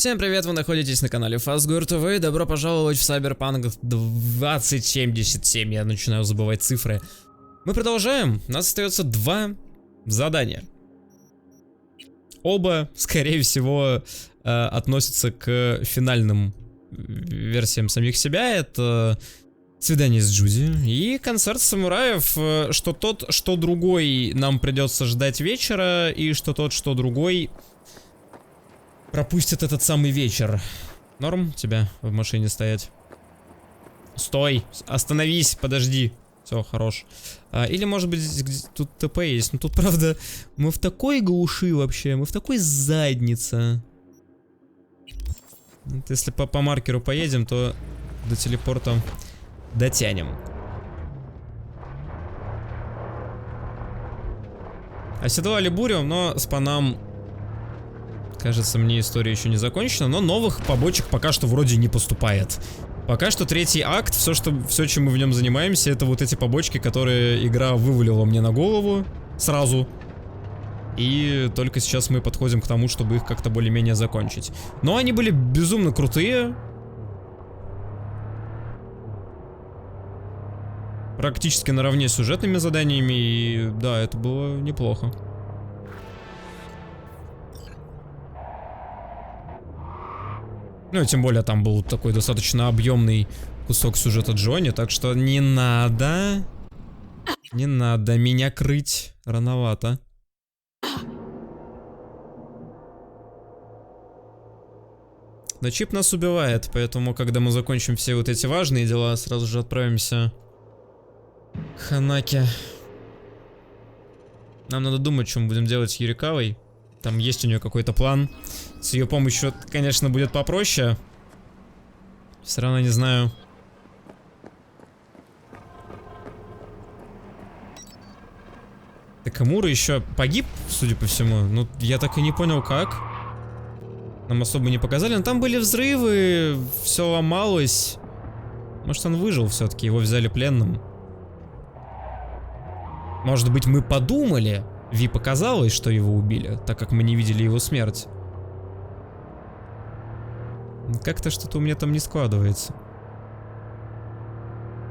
Всем привет, вы находитесь на канале ФАСГУР-ТВ, добро пожаловать в Cyberpunk 2077, я начинаю забывать цифры. Мы продолжаем, у нас остается 2 задания. Оба, скорее всего, относятся к финальным версиям самих себя, это свидание с Джуди и концерт самураев, что тот, что другой нам придется ждать вечера, и что тот, что другой пропустит этот самый вечер. Норм тебя в машине стоять? Стой! Остановись, подожди. Все, хорош. Или, может быть, здесь тут ТП есть. Но тут, правда, мы в такой глуши вообще. Мы в такой заднице. Вот если по маркеру поедем, то до телепорта дотянем. Оседлали бурю, но с панам... Кажется, мне история еще не закончена, но новых побочек пока что вроде не поступает. Пока что третий акт, все, чем мы в нем занимаемся, это вот эти побочки, которые игра вывалила мне на голову сразу. И только сейчас мы подходим к тому, чтобы их как-то более-менее закончить. Но они были безумно крутые. Практически наравне с сюжетными заданиями, и да, это было неплохо. Ну и тем более там был такой достаточно объемный кусок сюжета Джонни, так что не надо меня крыть, рановато. Но чип нас убивает, поэтому когда мы закончим все вот эти важные дела, сразу же отправимся к Ханаке. Нам надо думать, что мы будем делать с Юрикавой. Там есть у нее какой-то план. С ее помощью, конечно, будет попроще. Все равно не знаю. Такамура еще погиб, судя по всему. Ну, я так и не понял, как. Нам особо не показали. Но там были взрывы, все ломалось. Может, он выжил все-таки, его взяли пленным. Может быть, мы подумали. Ви показалось, что его убили, так как мы не видели его смерть. Как-то что-то у меня там не складывается.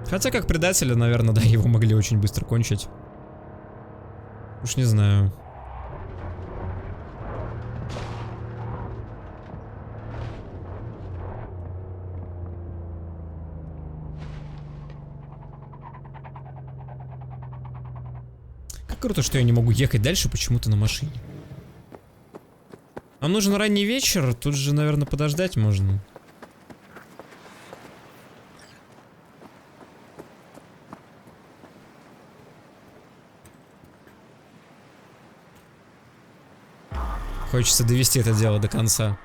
Хотя как предателя, наверное, да, его могли очень быстро кончить. Уж не знаю. Круто, что я не могу ехать дальше почему-то на машине. Нам нужен ранний вечер, тут же, наверное, подождать можно. Хочется довести это дело до конца.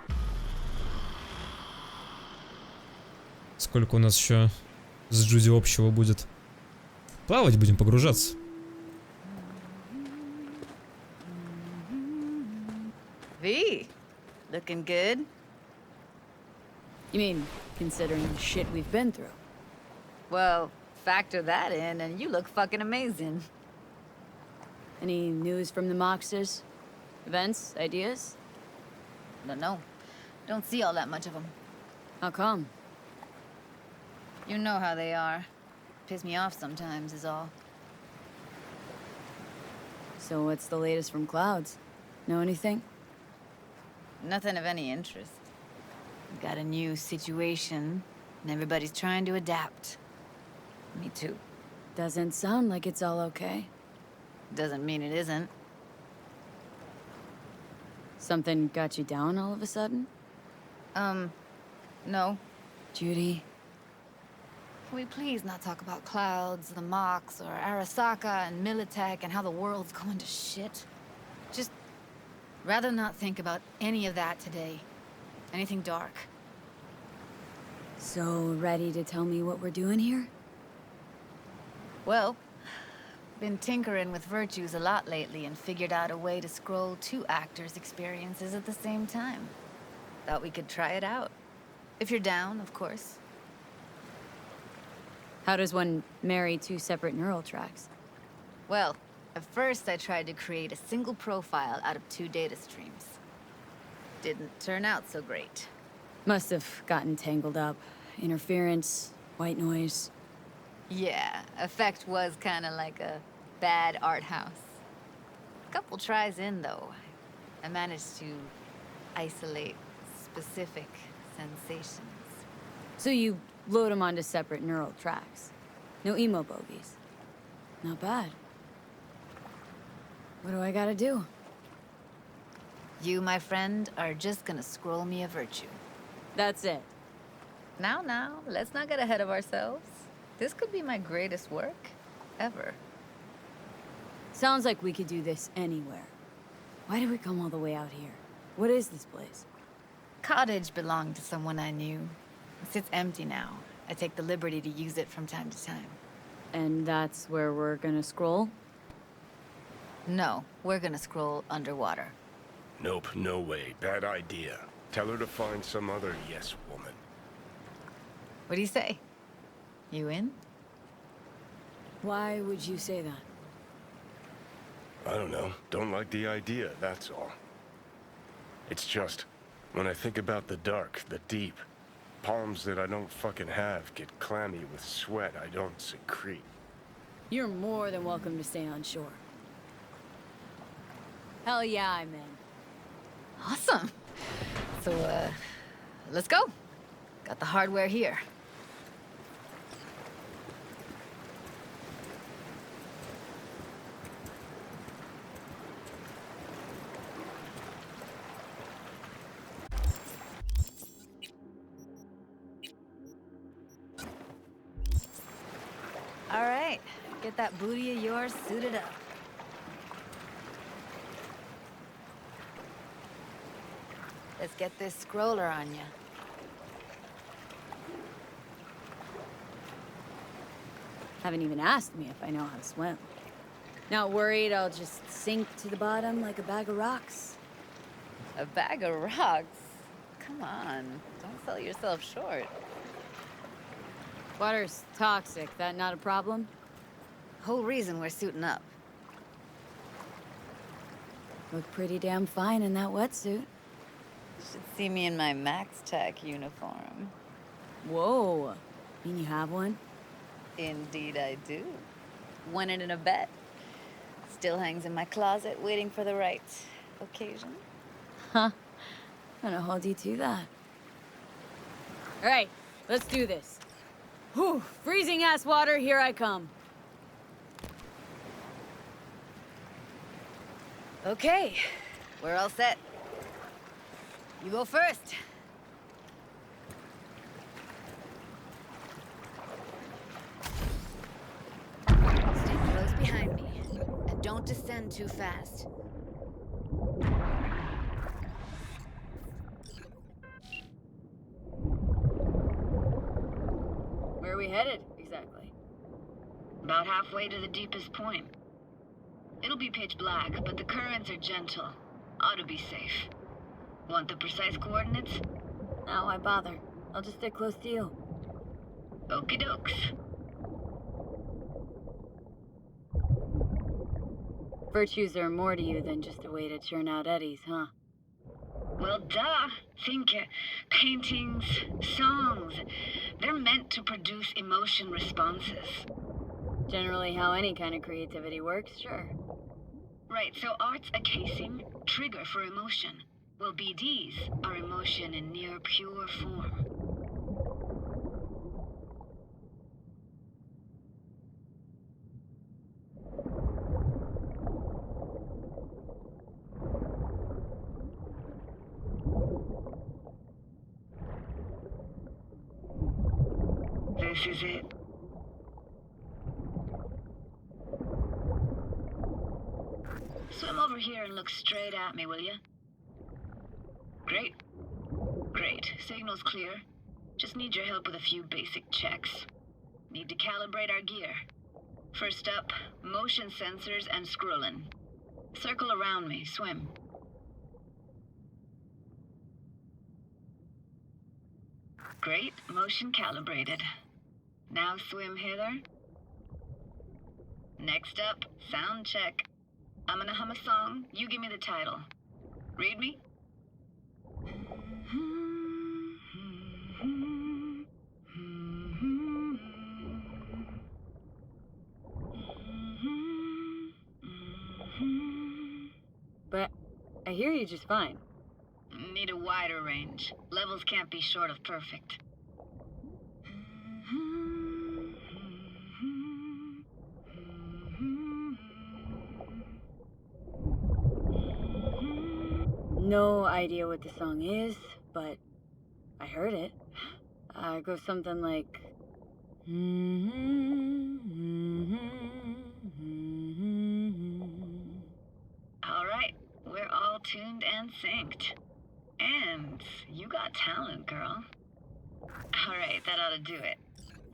Сколько у нас еще с Джуди общего будет? Плавать будем, погружаться. V, looking good. You mean, considering the shit we've been through? Well, factor that in and you look fucking amazing. Any news from the Moxers? Events? Ideas? No. Don't see all that much of them. How come? You know how they are. Piss me off sometimes is all. So what's the latest from Clouds? Know anything? Nothing of any interest. Got a new situation, and everybody's trying to adapt. Me too. Doesn't sound like it's all okay. Doesn't mean it isn't. Something got you down all of a sudden? No. Judy? Can we please not talk about Clouds, the Mox, or Arasaka and Militech and how the world's going to shit? Just rather not think about any of that today. Anything dark. So, ready to tell me what we're doing here? Well, been tinkering with virtues a lot lately and figured out a way to scroll 2 actors' experiences at the same time. Thought we could try it out. If you're down, of course. How does one marry 2 separate neural tracks? Well, at first I tried to create a single profile out of 2 data streams. Didn't turn out so great. Must have gotten tangled up. Interference, white noise. Yeah, effect was kind of like a bad art house. Couple tries in, though, I managed to isolate specific sensations. So you load them onto separate neural tracks. No emo bogies. Not bad. What do I gotta do? You, my friend, are just gonna scroll me a virtue. That's it. Now, let's not get ahead of ourselves. This could be my greatest work ever. Sounds like we could do this anywhere. Why did we come all the way out here? What is this place? Cottage belonged to someone I knew. It sits empty now. I take the liberty to use it from time to time. And that's where we're gonna scroll? No, we're gonna scroll underwater. Nope, no way. Bad idea. Tell her to find some other yes woman. What do you say? You in? Why would you say that? I don't know. Don't like the idea, that's all. It's just, when I think about the dark, the deep, palms that I don't fucking have get clammy with sweat I don't secrete. You're more than welcome to stay on shore. Hell yeah, I'm in. Awesome. So, let's go. Got the hardware here. All right, get that booty of yours suited up. Let's get this scroller on ya. Haven't even asked me if I know how to swim. Not worried I'll just sink to the bottom like a bag of rocks. A bag of rocks? Come on, don't sell yourself short. Water's toxic, that not a problem? Whole reason we're suiting up. Look pretty damn fine in that wetsuit. Should see me in my Max Tech uniform. Whoa, mean you have one? Indeed I do. Won it in a bet. Still hangs in my closet, waiting for the right occasion. Huh, gonna hold you to that. All right, let's do this. Whew, freezing ass water, here I come. Okay, we're all set. You go first. Stay close behind me, and don't descend too fast. Where are we headed, exactly? About halfway to the deepest point. It'll be pitch black, but the currents are gentle. Ought to be safe. Want the precise coordinates? No, why bother? I'll just stick close to you. Okie dokes. Virtues are more to you than just a way to churn out eddies, huh? Well, duh. Think paintings, songs. They're meant to produce emotion responses. Generally how any kind of creativity works, sure. Right, so art's a casing, trigger for emotion. Well, BDs are emotion in near pure form. This is it. Swim over here and look straight at me, will you? Great. Great. Signal's clear. Just need your help with a few basic checks. Need to calibrate our gear. First up, motion sensors and scrolling. Circle around me. Swim. Great. Motion calibrated. Now swim hither. Next up, sound check. I'm gonna hum a song. You give me the title. Read me? hear you just fine. Need a wider range. Levels can't be short of perfect. No idea what the song is, but I heard it. It goes something like... Alright, we're all tuned and synced. And you got talent, girl. Alright, that ought to do it.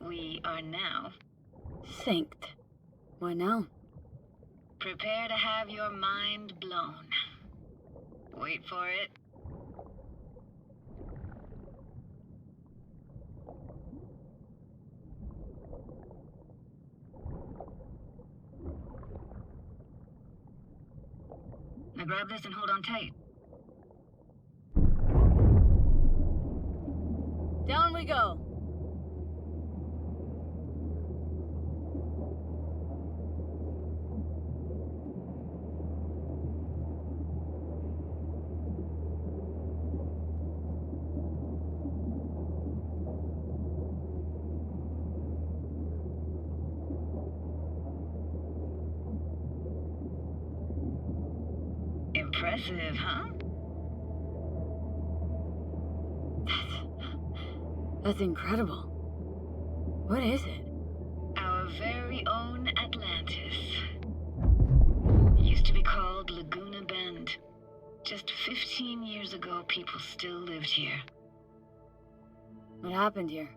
We are now... Synced. What now? Prepare to have your mind blown. Wait for it. Now grab this and hold on tight. Down we go. Impressive, huh? That's incredible. What is it? Our very own Atlantis. Used to be called Laguna Bend. Just 15 years ago, people still lived here. What happened here?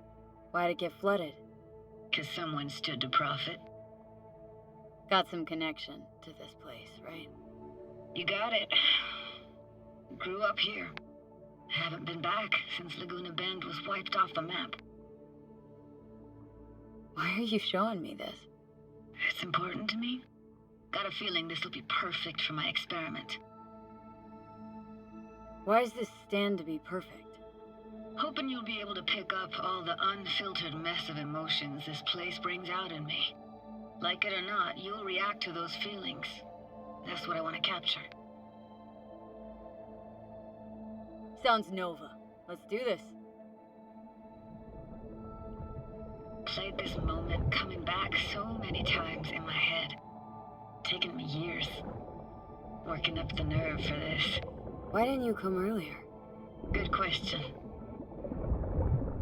Why'd it get flooded? 'Cause someone stood to profit. Got some connection to this place, right? You got it. Grew up here. Haven't been back since Laguna Bend was wiped off the map. Why are you showing me this? It's important to me. Got a feeling this will be perfect for my experiment. Why does this stand to be perfect? Hoping you'll be able to pick up all the unfiltered mess of emotions this place brings out in me. Like it or not, you'll react to those feelings. That's what I want to capture. Sounds Nova. Let's do this. Played this moment coming back so many times in my head. Taken me years. Working up the nerve for this. Why didn't you come earlier? Good question.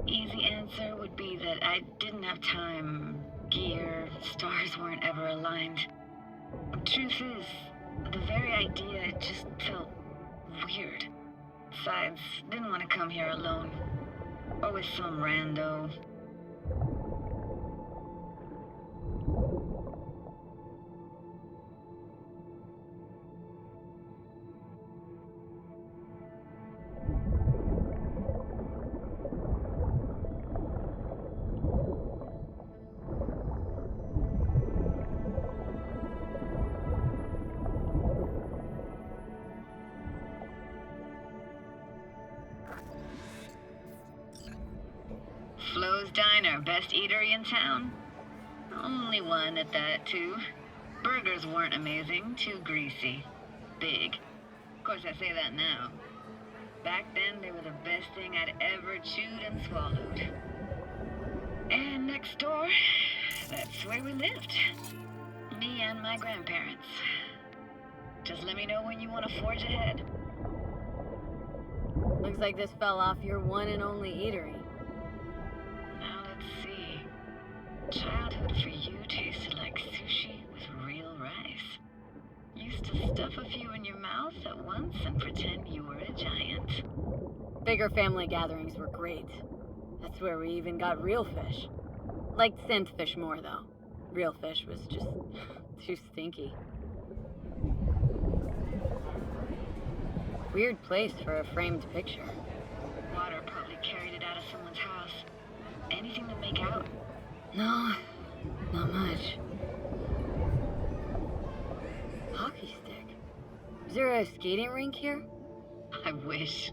Easy answer would be that I didn't have time. Gear, stars weren't ever aligned. Truth is, the very idea, it just felt weird. Besides, didn't want to come here alone. Or with some rando. Flo's Diner, best eatery in town. Only one at that, too. Burgers weren't amazing, too greasy. Big. Of course, I say that now. Back then, they were the best thing I'd ever chewed and swallowed. And next door, that's where we lived. Me and my grandparents. Just let me know when you want to forge ahead. Looks like this fell off your one and only eatery. Now let's see. Childhood for you tasted like sushi with real rice. Used to stuff a few in your mouth at once and pretend you were a giant. Bigger family gatherings were great. That's where we even got real fish. Liked synth fish more, though. Real fish was just too stinky. Weird place for a framed picture. Water probably carried it out of someone's house. Anything to make out? No, not much. Hockey stick. Is there a skating rink here? I wish.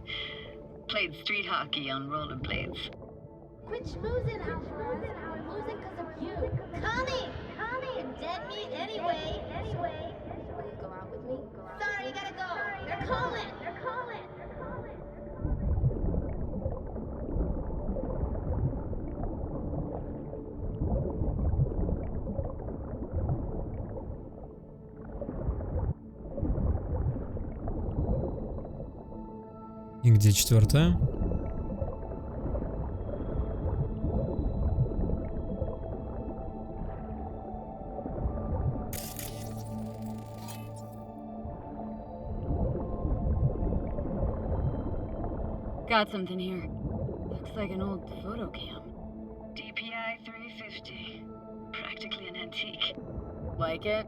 Played street hockey on rollerblades. Quit schmoozing, Alvarez. I'm losing because of you. Connie! Connie! Dead meat anyway. Will you go out with me? Sorry, you gotta go. They're calling! They're calling! И где четвертая? Got something here. Looks like an old photo cam. DPI 350. Practically an antique. Like it?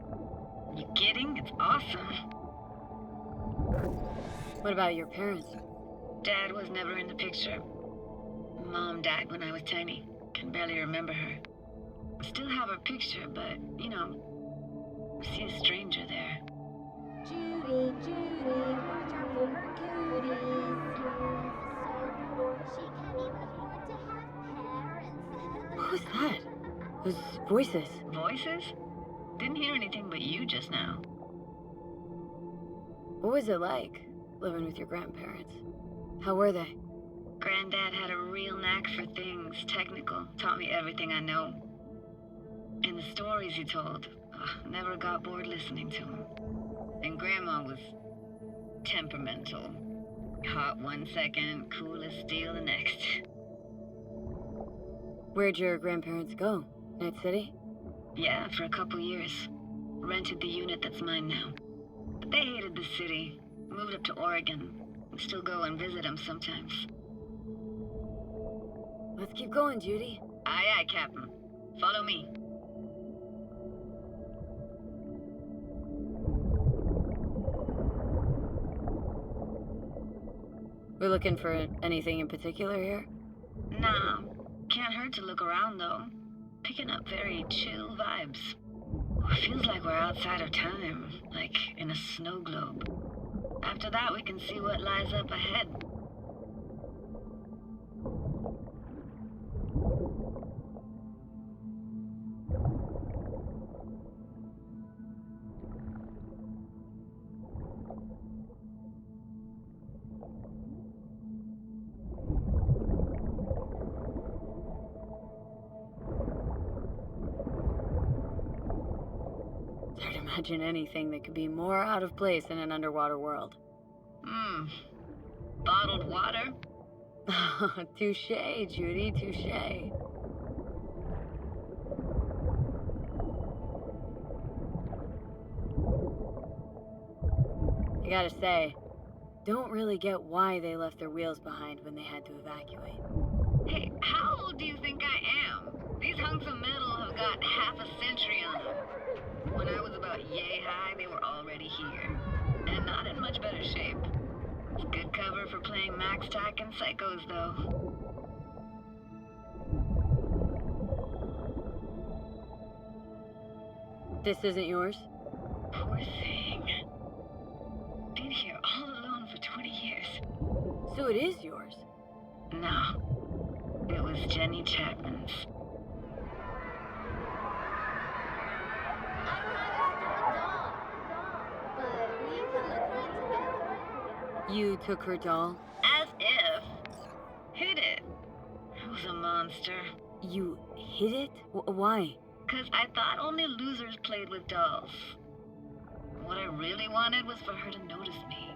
You kidding? It's awesome. What about your parents? Dad was never in the picture. Mom died when I was tiny. Can barely remember her. Still have her picture, but, you know, see a stranger there. Judy, watch out for her cuties. So poor, she can't even afford to have parents. Who's that? Those voices. Voices? Didn't hear anything but you just now. What was it like, living with your grandparents? How were they? Granddad had a real knack for things technical. Taught me everything I know. And the stories he told, never got bored listening to them. And Grandma was temperamental. Hot 1 second, cool as steel the next. Where'd your grandparents go? Найt-Siti? Yeah, for a couple years. Rented the unit that's mine now. But they hated the city. Moved up to Oregon. And still go and visit them sometimes. Let's keep going, Judy. Aye, aye, Captain. Follow me. We're looking for anything in particular here? Nah, can't hurt to look around though. Picking up very chill vibes. Feels like we're outside of time, like in a snow globe. After that, we can see what lies up ahead. It's hard to imagine anything that could be more out of place in an underwater world. Bottled water? Touche, Judy, touche. I gotta say, don't really get why they left their wheels behind when they had to evacuate. Hey, how old do you think I am? These hunks of metal have got half a century on them. When I was about yay high, they were already here. And not in much better shape. It's good cover for playing Max Tack and Psychos, though. This isn't yours? Poor thing. Been here all alone for 20 years. So it is yours. No. It was Jenny Chapman's. You took her doll? As if. Hid it. I was a monster. You hid it? Why? 'Cause I thought only losers played with dolls. What I really wanted was for her to notice me.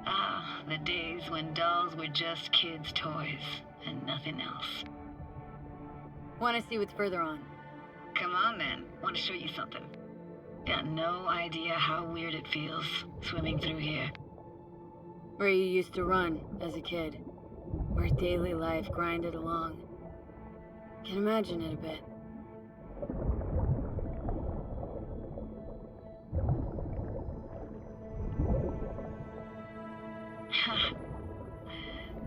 Ah, the days when dolls were just kids' toys and nothing else. Want to see what's further on? Come on then, want to show you something. Got no idea how weird it feels swimming through here. Where you used to run as a kid. Where daily life grinded along. Can imagine it a bit.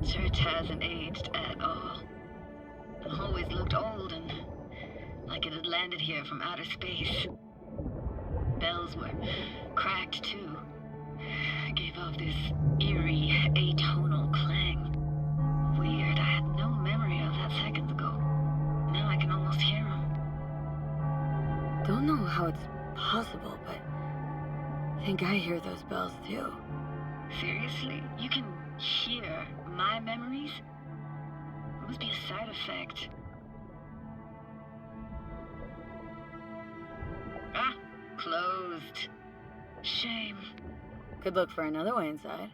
Church hasn't aged at all. Always looked old and like it had landed here from outer space. Bells were cracked too. Gave off this eerie, atonal clang. Weird, I had no memory of that seconds ago. Now I can almost hear them. Don't know how it's possible, but I think I hear those bells too. Seriously? You can hear my memories? It must be a side effect. Ah, closed. Shame. Could look for another way inside.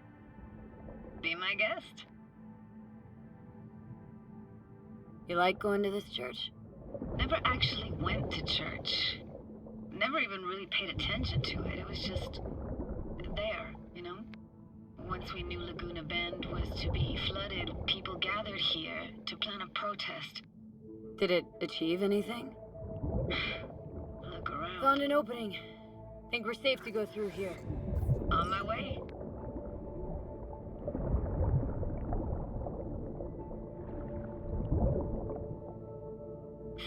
Be my guest. You like going to this church? Never actually went to church. Never even really paid attention to it. It was just there, you know? Once we knew Laguna Bend was to be flooded, people gathered here to plan a protest. Did it achieve anything? Look around. Found an opening. Think we're safe to go through here. On my way.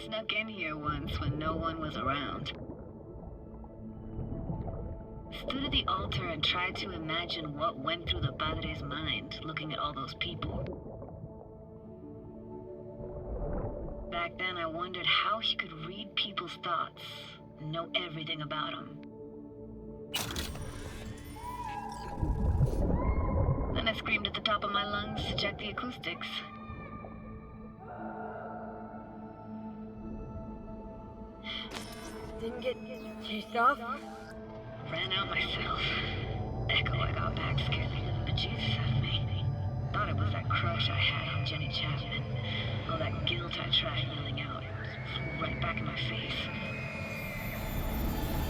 Snuck in here once when no one was around. Stood at the altar and tried to imagine what went through the Padre's mind looking at all those people. Back then I wondered how he could read people's thoughts and know everything about them. Then I screamed at the top of my lungs to check the acoustics. Didn't get chased off? Ran out myself. Echo I got back scared the bejesus out of me. Thought it was that crush I had on Jenny Chapman. All that guilt I tried yelling out. Flew right back in my face.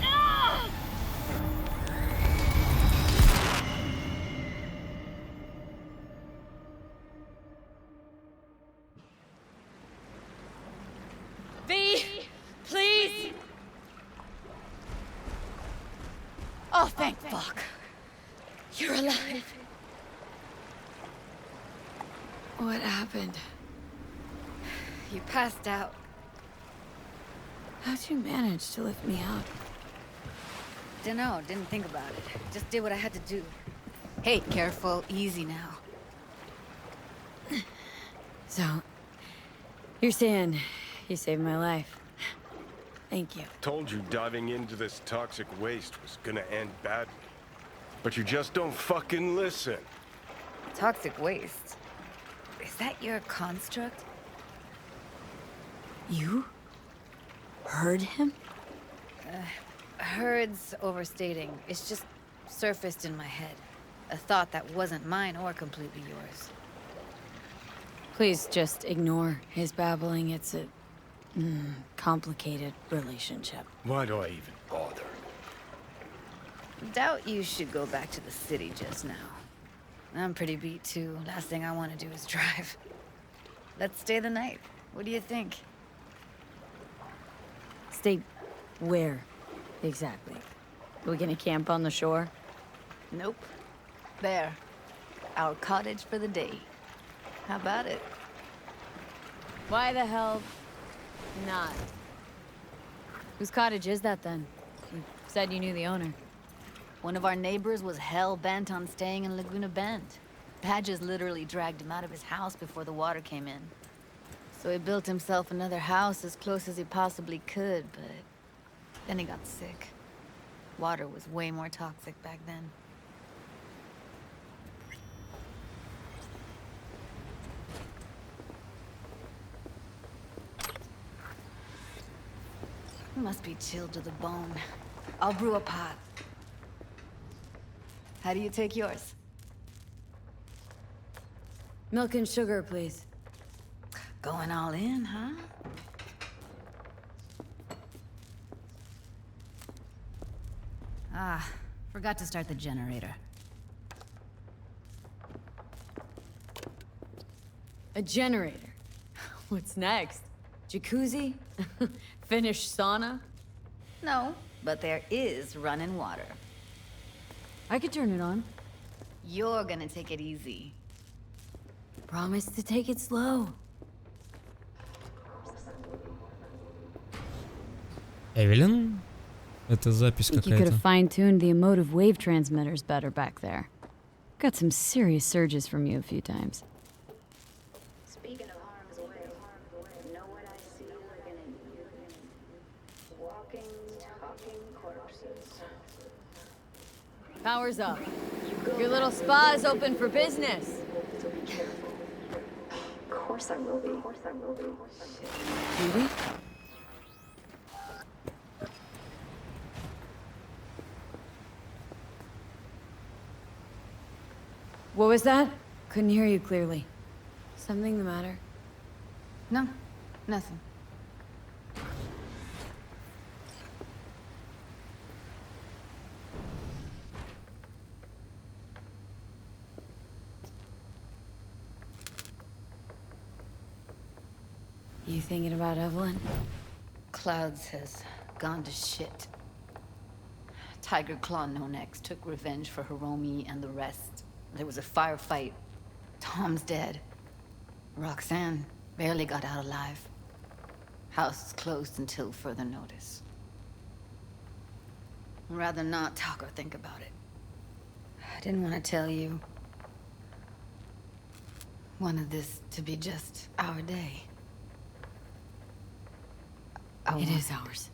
Ah! V, please! Oh, thank fuck. You're alive. What happened? You passed out. How'd you manage to lift me up? Dunno, didn't think about it. Just did what I had to do. Hey, careful, easy now. So, you're saying you saved my life. Thank you. Told you diving into this toxic waste was gonna end badly. But you just don't fucking listen. Toxic waste? Is that your construct? You heard him? Heard's overstating. It's just surfaced in my head. A thought that wasn't mine or completely yours. Please just ignore his babbling. It's a complicated relationship. Why do I even bother? Doubt you should go back to the city just now. I'm pretty beat too. Last thing I want to do is drive. Let's stay the night. What do you think? Stay where, exactly? Are we gonna camp on the shore? Nope. There. Our cottage for the day. How about it? Why the hell not? Whose cottage is that then? You said you knew the owner. One of our neighbors was hell-bent on staying in Laguna Bend. Badges literally dragged him out of his house before the water came in. So he built himself another house as close as he possibly could, but then he got sick. Water was way more toxic back then. You must be chilled to the bone. I'll brew a pot. How do you take yours? Milk and sugar, please. Going all in, huh? Ah, forgot to start the generator. A generator. What's next? Jacuzzi? Finnish sauna? No, but there is running water. I could turn it on. You're gonna take it easy. Promise to take it slow. Эвелин? Это запись Think you could какая-то. have fine-tuned the emotive wave transmitters better back there. Got some serious surges from you a few times. Speaking of harm's way, know what I see walking, talking corpses. Power's up. You go Your little spa is open for business. Of course I will be. Of course I will be. Judy? What was that? Couldn't hear you clearly. Something the matter? No, nothing. You thinking about Evelyn? Clouds has gone to shit. Tiger Claw No Next took revenge for Hiromi and the rest. There was a firefight. Tom's dead. Roxanne barely got out alive. House is closed until further notice. I'd rather not talk or think about it. I didn't want to tell you. Wanted this to be just our day. It is ours.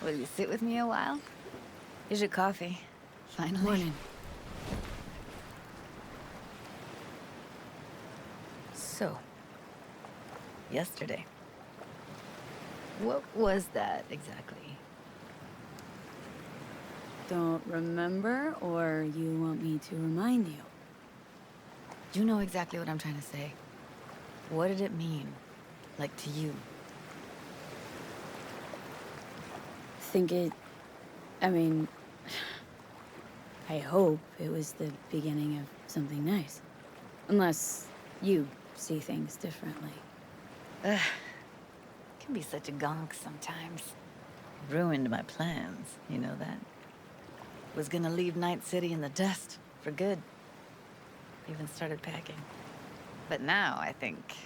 Will you sit with me a while? Here's your coffee. Finally. Morning. So, yesterday. What was that exactly? Don't remember, or you want me to remind you? You know exactly what I'm trying to say. What did it mean? Like to you? I mean, I hope it was the beginning of something nice. Unless you see things differently. Ugh. Can be such a gonk sometimes. Ruined my plans, you know that? Was gonna leave Night-City in the dust for good. Even started packing. But now I think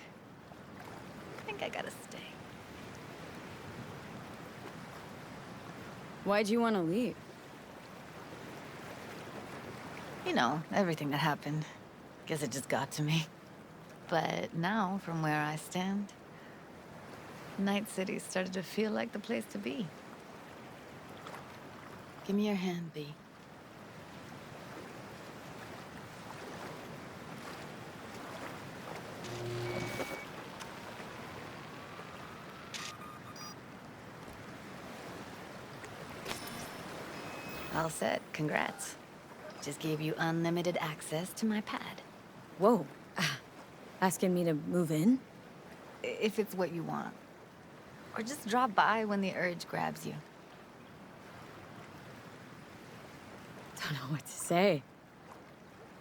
I gotta stay. Why'd you want to leave? You know, everything that happened. Guess it just got to me. But now, from where I stand, Night-City started to feel like the place to be. Give me your hand, B. All set. Congrats. Just gave you unlimited access to my pad. Whoa. Asking me to move in? If it's what you want. Or just drop by when the urge grabs you. Don't know what to say.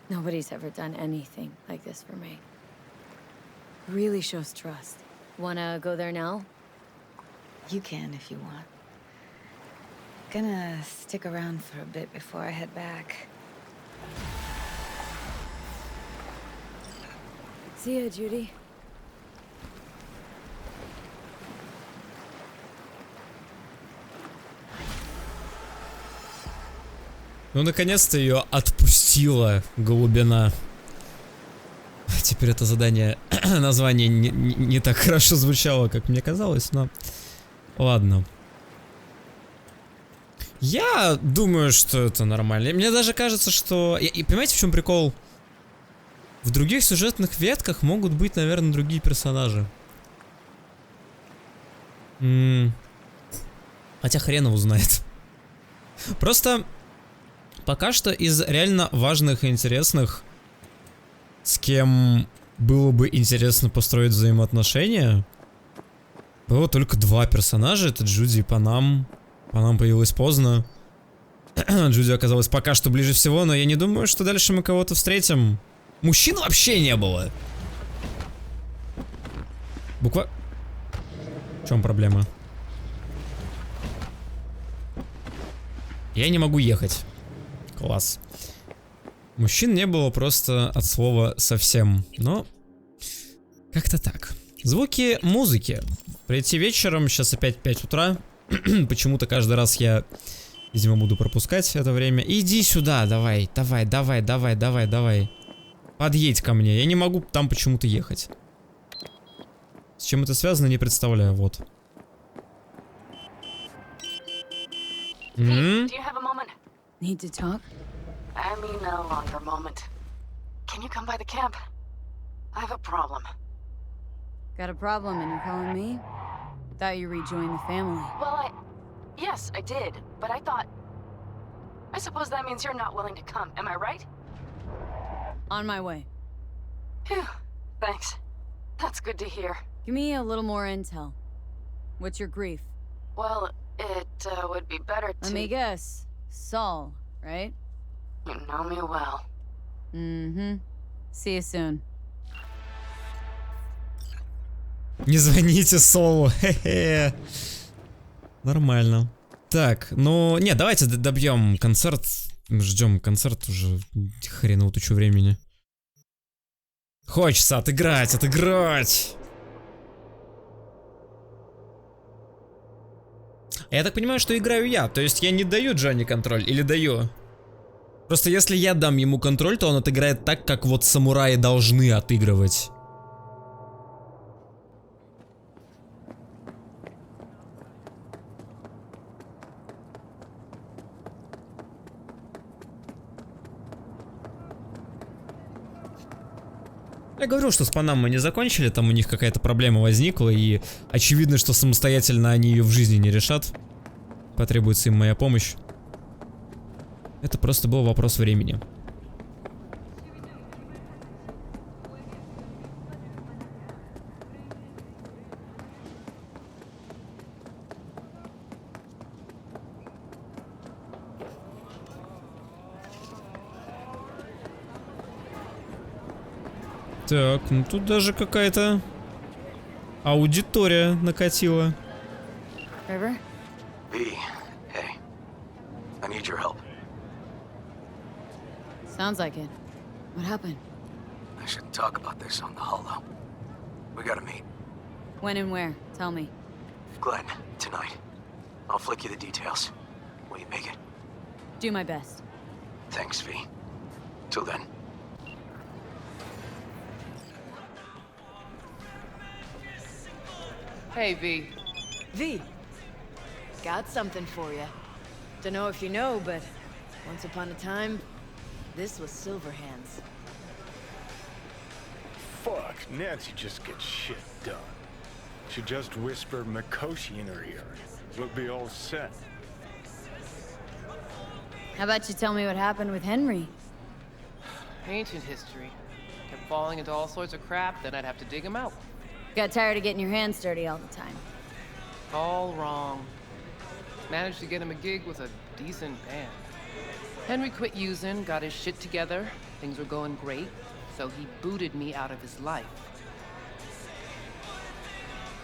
Nobody's ever done anything like this for me. Really shows trust. Wanna go there now? You can if you want. Gonna stick around for a bit before I head back. See ya, Judy. Ну, наконец-то ее отпустила глубина. Теперь это задание, название не так хорошо звучало, как мне казалось, но ладно. Я думаю, что это нормально. Мне даже кажется, что... И понимаете, в чем прикол? В других сюжетных ветках могут быть, наверное, другие персонажи. Хотя хрен его знает. Просто пока что из реально важных и интересных, с кем было бы интересно построить взаимоотношения, было только два персонажа. Это Джуди и Панам. Панам появилась поздно. Джуди оказалась пока что ближе всего, но я не думаю, что дальше мы кого-то встретим. Мужчин вообще не было. В чем проблема? Я не могу ехать. Класс. Мужчин не было просто от слова совсем. Но как-то так. Звуки музыки. Прийти вечером, сейчас опять 5 утра. Почему-то каждый раз я, видимо, буду пропускать это время. Иди сюда, давай. Подъедь ко мне. Я не могу там почему-то ехать. С чем это связано, не представляю. Вот. Do you have a moment? Need to talk? I mean a longer moment. Can you come by the camp? I have a problem. Got a problem and you're calling me? Thought you rejoined the family. Well, yes, I did, but I suppose that means you're not willing to come, am I right? On my way. Phew, thanks. That's good to hear. Give me a little more intel. What's your grief? Well, it would be better to... Let me guess. Saul, right? You know me well. Mm-hmm. See you soon. Не звоните Солу. Хе-хе. Нормально. Так, ну... Не, давайте добьем концерт. Ждем концерт уже хреново тучу времени. Хочется отыграть. Я так понимаю, что играю я. То есть я не даю Джонни контроль или даю? Просто если я дам ему контроль, то он отыграет так, как вот самураи должны отыгрывать. Я говорю, что с Панам мы не закончили, там у них какая-то проблема возникла, и очевидно, что самостоятельно они ее в жизни не решат. Потребуется им моя помощь. Это просто был вопрос времени. Так, ну тут даже какая-то аудитория накатила. River? V, hey. I need your help. Sounds like it. What happened? I shouldn't talk about this on the holo. We gotta meet. When and where? Tell me. Glenn, tonight. I'll flick you the details. Will you make it? Do my best. Thanks, V. Till then. Hey, V. V, got something for you. Don't know if you know, but once upon a time, this was Silverhand's. Fuck, Nancy just gets shit done. She just whisper Mikoshi in her ear. We'll be all set. How about you tell me what happened with Henry? Ancient history. Kept falling into all sorts of crap, then I'd have to dig him out. Got tired of getting your hands dirty all the time. All wrong. Managed to get him a gig with a decent band. Henry quit using, got his shit together. Things were going great, so he booted me out of his life.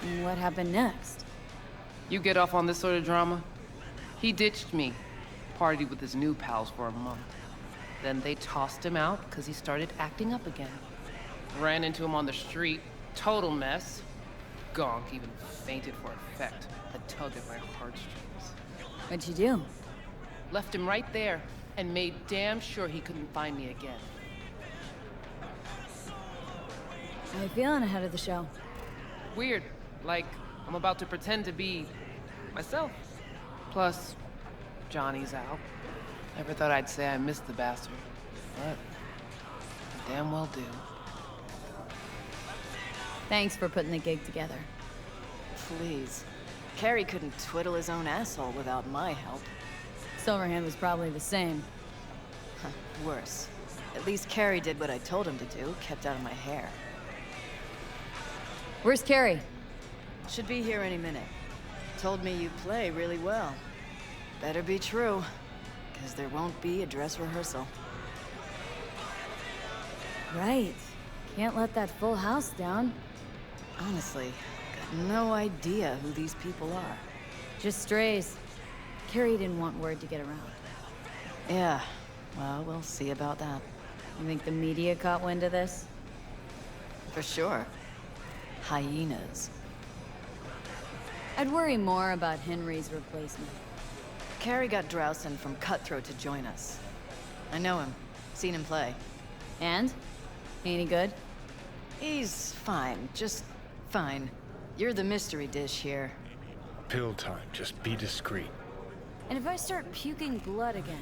And what happened next? You get off on this sort of drama? He ditched me. Partied with his new pals for a month. Then they tossed him out because he started acting up again. Ran into him on the street. Total mess. Gonk even fainted for effect. A tug at my heartstrings. What'd you do? Left him right there and made damn sure he couldn't find me again. How you feeling ahead of the show? Weird. Like, I'm about to pretend to be myself. Plus, Johnny's out. Never thought I'd say I missed the bastard, but I damn well do. Thanks for putting the gig together. Please. Carrie couldn't twiddle his own asshole without my help. Silverhand was probably the same. Huh, worse. At least Carrie did what I told him to do, kept out of my hair. Where's Carrie? Should be here any minute. Told me you play really well. Better be true, because there won't be a dress rehearsal. Right. Can't let that full house down. Honestly, got no idea who these people are. Just strays. Carrie didn't want word to get around. Yeah, well, we'll see about that. You think the media caught wind of this? For sure. Hyenas. I'd worry more about Henry's replacement. Carrie got Drowson from Cutthroat to join us. I know him. Seen him play. And? Any good? He's fine. Just fine. You're the mystery dish here. Pill time. Just be discreet. And if I start puking blood again?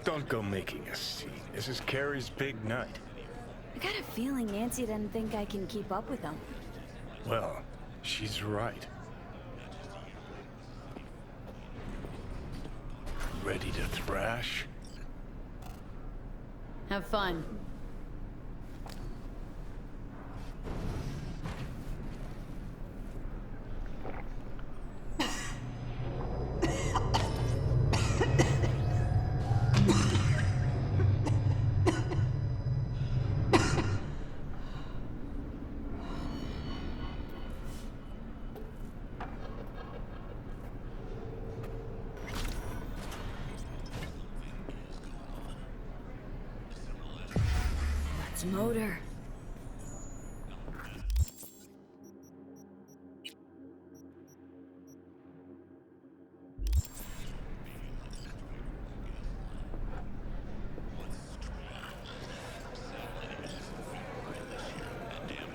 Don't go making a scene. This is Carrie's big night. I got a feeling Nancy doesn't think I can keep up with them. Well, she's right. Ready to thrash? Have fun. Motor.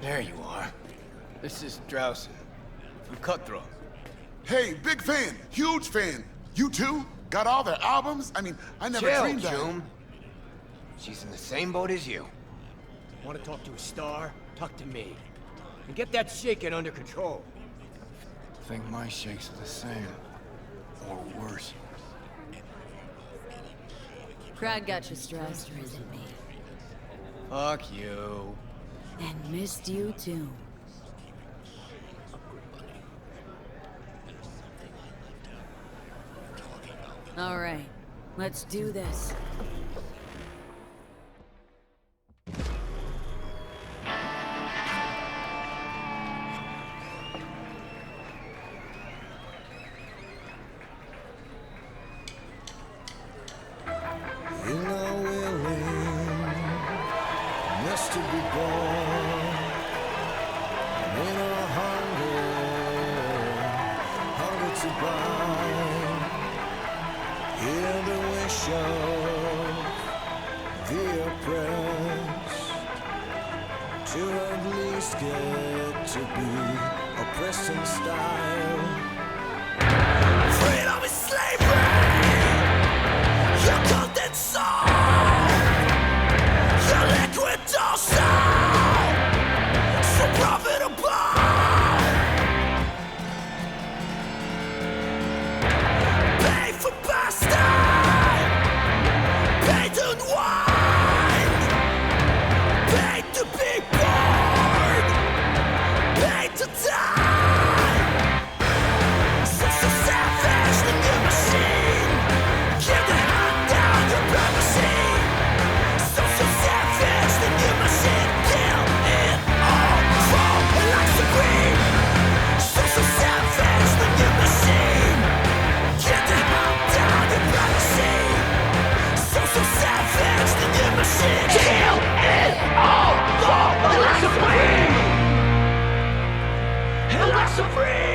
There you are. This is Drowson from Cutthroat. Hey, big fan, huge fan. You too? Got all their albums? I mean, I never dreamed that. June. She's in the same boat as you. Want to talk to a star? Talk to me. And get that shaking under control. Think my shakes are the same. Or worse. Crowd got you stressed, or is it me? Fuck you. And missed you too. All right, let's do this. To at least get to be oppressing style. Freedom is slavery. Your golden soul. Your liquid soul. So profitable. Pay for pasta. Pay to unwind. Pay to be born. Pay to die. So savage, the new machine. Give the hand down your privacy. So savage, the new machine. Kill it all, fall like supreme. So savage, the new machine. Give the hand down your privacy. So savage, the new machine. Kill it all, fall like supreme. Like supreme.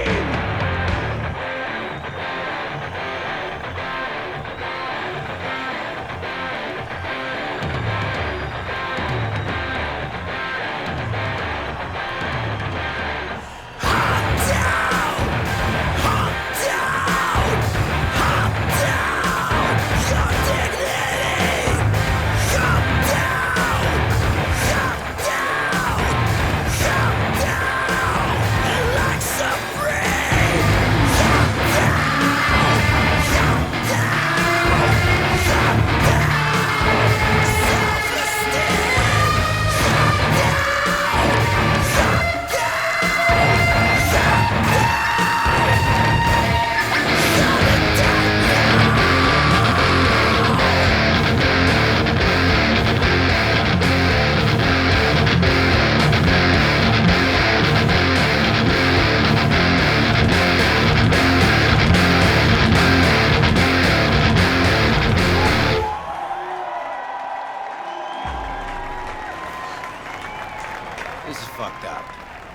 This is fucked up.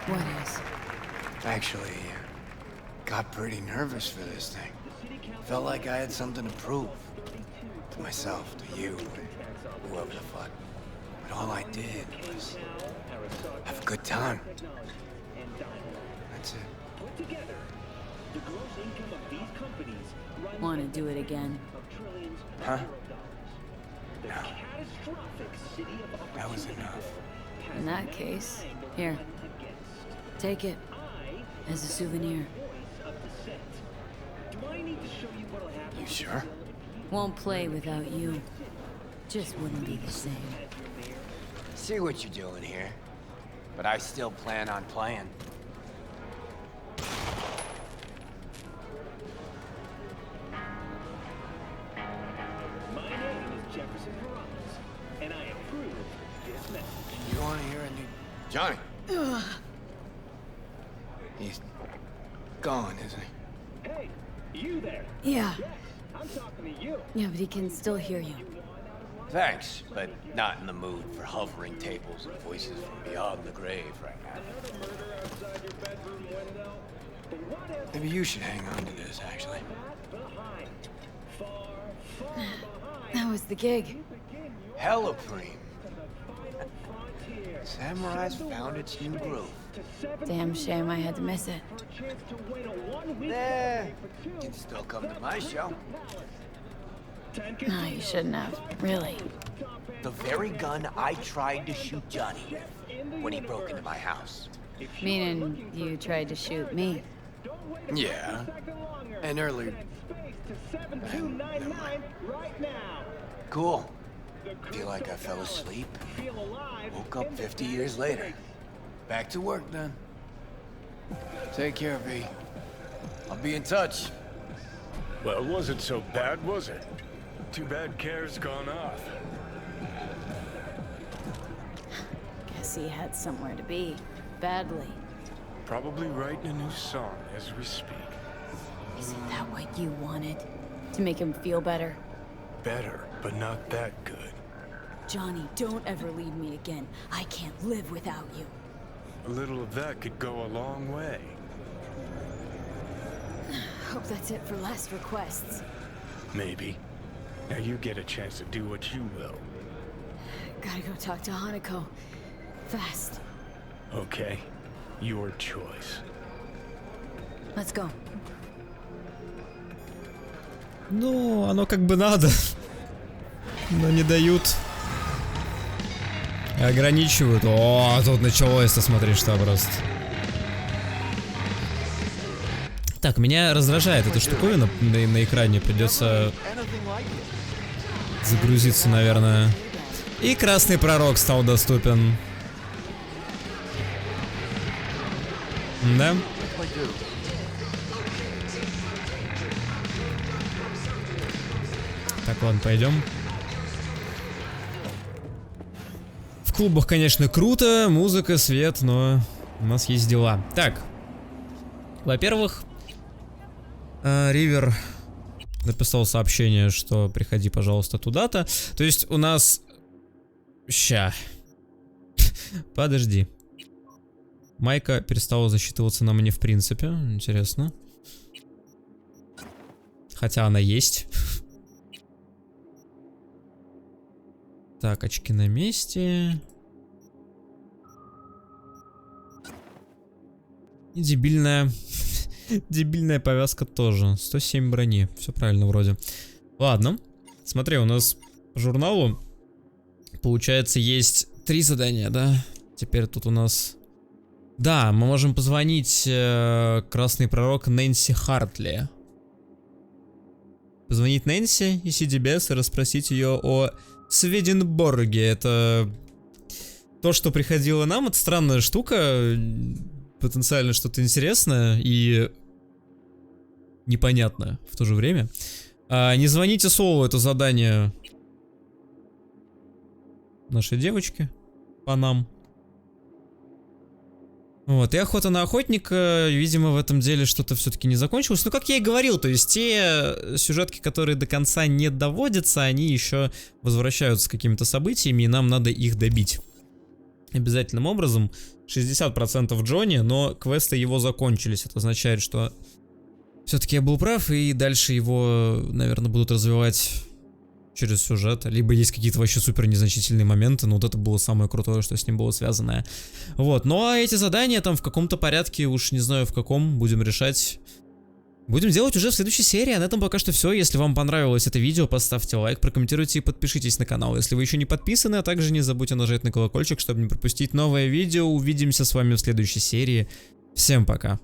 What is? Actually, got pretty nervous for this thing. Felt like I had something to prove. To myself, to you, whoever the fuck. But all I did was have a good time. That's it. Want to do it again? Huh? No. That was enough. In that case, here. Take it. As a souvenir. You sure? Won't play without you. Just wouldn't be the same. See what you're doing here. But I still plan on playing. You want to hear a new... Johnny! He's gone, isn't he? Hey, you there? Yeah. Yes, I'm talking to you. Yeah, but he can still hear you. Thanks, but not in the mood for hovering tables and voices from beyond the grave right now. Maybe you should hang on to this, actually. That was the gig. Hella preem. Samurai's found its new groove. Damn shame I had to miss it. Nah, you can still come to my show. No, you shouldn't have. Really. The very gun I tried to shoot Johnny with when he broke into my house. Meaning you tried to shoot me. Yeah. And earlier... Cool. Feel like I fell asleep. Woke up 50 years later. Back to work then. Take care, V. I'll be in touch. Well, it wasn't so bad, was it? Too bad Care's gone off. Guess he had somewhere to be. Badly. Probably writing a new song as we speak. Isn't that what you wanted? To make him feel better? Better, but not that good. Johnny, don't ever leave me again. I can't live without you. A little of that could go a long way. Hope that's it for last requests. Maybe. Now you get a chance to do what you will. Gotta go talk to Hanako. Fast. Okay. Your choice. Let's go. Ну, оно как бы надо. Но не дают. Ограничивают. О, тут началось-то, смотри, что просто. Так, меня раздражает эта штуковина на экране. Придется загрузиться, наверное. И красный пророк стал доступен. Да? Так, ладно, пойдем. В клубах, конечно, круто, музыка, свет, но у нас есть дела. Так, во-первых, Ривер написал сообщение, что приходи, пожалуйста, туда-то. То есть у нас... Ща. Подожди. Майка перестала засчитываться на мне в принципе. Интересно. Хотя она есть. Так, очки на месте. И дебильная... Дебильная повязка тоже. 107 брони. Все правильно вроде. Ладно. Смотри, у нас по журналу, получается, есть 3 задания, да? Теперь тут у нас... Да, мы можем позвонить красный пророк Нэнси Хартли. Позвонить Нэнси и CDBS и расспросить ее о Сведенборге. Это то, что приходило нам. Это странная штука. Потенциально что-то интересное и непонятное в то же время. Не звоните Солу, это задание нашей девочки по нам. Вот, и охота на охотника, видимо, в этом деле что-то все-таки не закончилось. Ну, как я и говорил, то есть те сюжетки, которые до конца не доводятся, они еще возвращаются с какими-то событиями, и нам надо их добить. Обязательным образом. 60% Джонни, но квесты его закончились. Это означает, что все-таки я был прав, и дальше его, наверное, будут развивать через сюжет. Либо есть какие-то вообще супер незначительные моменты, но вот это было самое крутое, что с ним было связанное. Вот, ну а эти задания там в каком-то порядке, уж не знаю в каком, будем решать. Будем делать уже в следующей серии. А на этом пока что все. Если вам понравилось это видео, поставьте лайк, прокомментируйте и подпишитесь на канал, если вы еще не подписаны. А также не забудьте нажать на колокольчик, чтобы не пропустить новое видео. Увидимся с вами в следующей серии. Всем пока.